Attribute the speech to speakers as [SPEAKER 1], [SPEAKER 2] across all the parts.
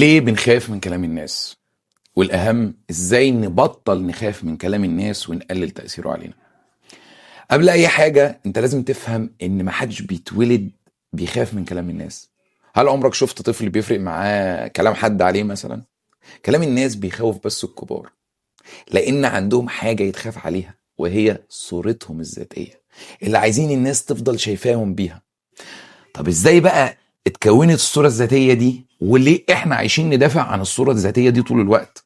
[SPEAKER 1] ليه بنخاف من كلام الناس؟ والأهم إزاي نبطل نخاف من كلام الناس ونقلل تأثيره علينا؟ قبل أي حاجة أنت لازم تفهم إن محدش بيتولد بيخاف من كلام الناس. هل عمرك شفت طفل بيفرق معاه كلام حد عليه مثلا؟ كلام الناس بيخوف بس الكبار، لأن عندهم حاجة يتخاف عليها وهي صورتهم الذاتية اللي عايزين الناس تفضل شايفاهم بيها. طب ازاي بقى اتكونت الصورة الذاتية دي؟ وليه احنا عايشين ندافع عن الصورة الذاتية دي طول الوقت؟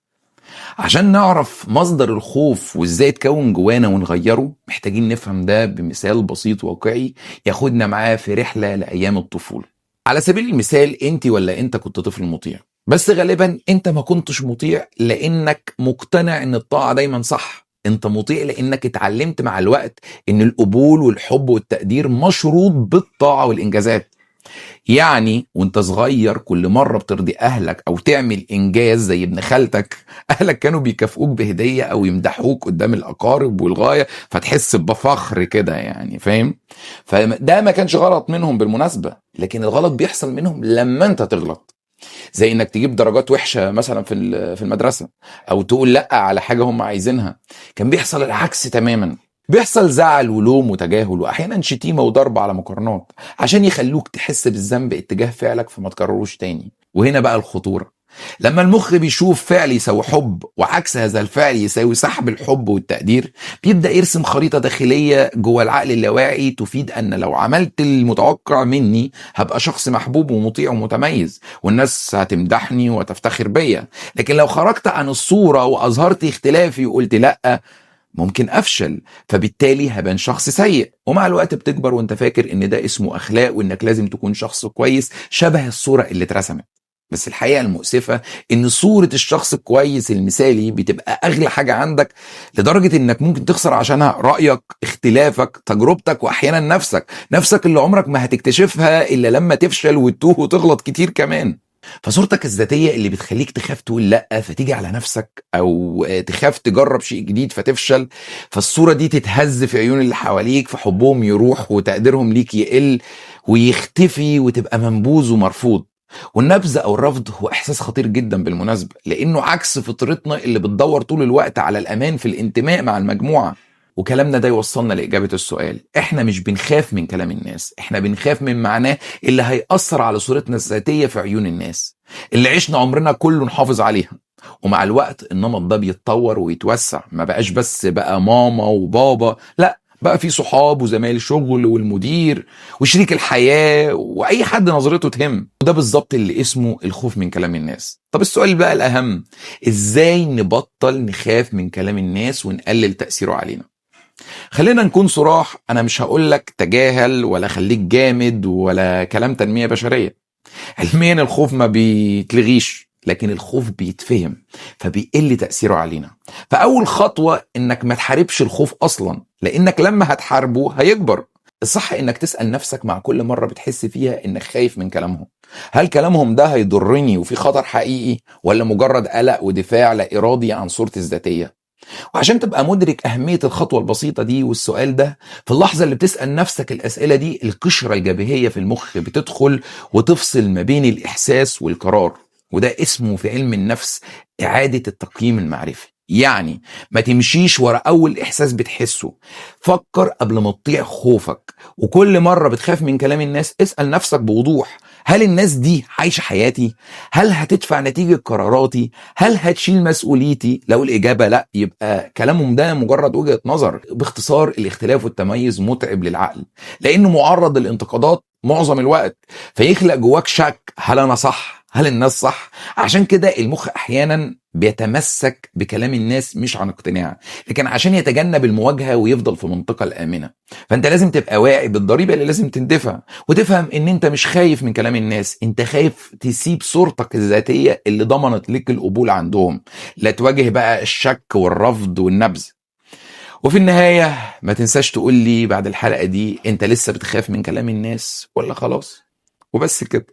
[SPEAKER 1] عشان نعرف مصدر الخوف وازاي اتكون جوانا ونغيره، محتاجين نفهم ده بمثال بسيط واقعي ياخدنا معاه في رحلة لأيام الطفولة. على سبيل المثال، انت ولا انت كنت طفل مطيع، بس غالبا انت ما كنتش مطيع لانك مقتنع ان الطاعة دايما صح. انت مطيع لانك اتعلمت مع الوقت ان القبول والحب والتقدير مشروط بالطاعة والانجازات. يعني وانت صغير كل مرة بترضي اهلك او تعمل انجاز زي ابن خالتك، اهلك كانوا بيكافئوك بهدية او يمدحوك قدام الاقارب والغاية، فتحس بفخر كده، يعني فاهم؟ فده ما كانش غلط منهم بالمناسبة، لكن الغلط بيحصل منهم لما انت تغلط، زي انك تجيب درجات وحشة مثلا في المدرسة، او تقول لا على حاجة هم عايزينها. كان بيحصل العكس تماما، بيحصل زعل ولوم وتجاهل واحيانا شتيمة وضرب على مقارنات عشان يخلوك تحس بالذنب اتجاه فعلك فما تكرروش تاني. وهنا بقى الخطورة، لما المخ بيشوف فعل يساوي حب وعكس هذا الفعل يساوي سحب الحب والتقدير، بيبدأ يرسم خريطة داخلية جوه العقل اللاواعي تفيد أن لو عملت المتوقع مني هبقى شخص محبوب ومطيع ومتميز، والناس هتمدحني وتفتخر بيا. لكن لو خرجت عن الصورة وأظهرت اختلافي وقلت لأ، ممكن أفشل، فبالتالي هبان شخص سيء. ومع الوقت بتكبر وانت فاكر ان ده اسمه أخلاق وانك لازم تكون شخص كويس شبه الصورة اللي اترسمت. بس الحقيقة المؤسفة ان صورة الشخص الكويس المثالي بتبقى اغلى حاجة عندك، لدرجة انك ممكن تخسر عشانها رأيك، اختلافك، تجربتك، واحيانا نفسك اللي عمرك ما هتكتشفها الا لما تفشل وتتوه وتغلط كتير كمان. فصورتك الذاتية اللي بتخليك تخاف تقول لأ فتيجي على نفسك، أو تخاف تجرب شيء جديد فتفشل، فالصورة دي تتهز في عيون اللي حواليك، فحبهم يروح وتقديرهم ليك يقل ويختفي وتبقى منبوذ ومرفوض. والنبذ أو الرفض هو إحساس خطير جدا بالمناسبة، لأنه عكس فطرتنا اللي بتدور طول الوقت على الأمان في الانتماء مع المجموعة. وكلامنا ده يوصلنا لإجابة السؤال، إحنا مش بنخاف من كلام الناس، إحنا بنخاف من معناه اللي هيأثر على صورتنا الذاتية في عيون الناس اللي عشنا عمرنا كله نحافظ عليها. ومع الوقت النمط ده بيتطور ويتوسع، ما بقاش بس بقى ماما وبابا، لا، بقى في صحاب وزمايل شغل والمدير وشريك الحياة وأي حد نظرته تهم. وده بالظبط اللي اسمه الخوف من كلام الناس. طب السؤال بقى الأهم، إزاي نبطل نخاف من كلام الناس ونقلل تأثيره علينا؟ خلينا نكون صراح، انا مش هقولك تجاهل ولا خليك جامد ولا كلام تنمية بشرية. علميا الخوف ما بيتلغيش، لكن الخوف بيتفهم فبيقل تأثيره علينا. فأول خطوة انك ما تحاربش الخوف اصلا، لانك لما هتحاربه هيكبر. الصح انك تسأل نفسك مع كل مرة بتحس فيها انك خايف من كلامهم، هل كلامهم ده هيضرني وفي خطر حقيقي، ولا مجرد قلق ودفاع لا إرادي عن صورتي الذاتية؟ وعشان تبقى مدرك أهمية الخطوة البسيطة دي والسؤال ده، في اللحظة اللي بتسأل نفسك الأسئلة دي القشرة الجبهية في المخ بتدخل وتفصل ما بين الإحساس والقرار. وده اسمه في علم النفس إعادة التقييم المعرفي. يعني ما تمشيش ورا أول إحساس بتحسه، فكر قبل ما تطيع خوفك. وكل مرة بتخاف من كلام الناس اسأل نفسك بوضوح، هل الناس دي عايشة حياتي؟ هل هتدفع نتيجة قراراتي؟ هل هتشيل مسؤوليتي؟ لو الإجابة لا، يبقى كلامهم ده مجرد وجهة نظر. باختصار، الاختلاف والتميز متعب للعقل لأنه معرض للانتقادات معظم الوقت، فيخلق جواك شك، هل أنا صح؟ هل الناس صح؟ عشان كده المخ أحيانا بيتمسك بكلام الناس مش عن اقتناع، لكن عشان يتجنب المواجهة ويفضل في المنطقة الآمنة. فأنت لازم تبقى واعي بالضريبة اللي لازم تندفع، وتفهم ان انت مش خايف من كلام الناس، انت خايف تسيب صورتك الذاتية اللي ضمنت لك القبول عندهم، لا تواجه بقى الشك والرفض والنبذ. وفي النهاية ما تنساش تقول لي بعد الحلقة دي، انت لسه بتخاف من كلام الناس ولا خلاص؟ وبس كده.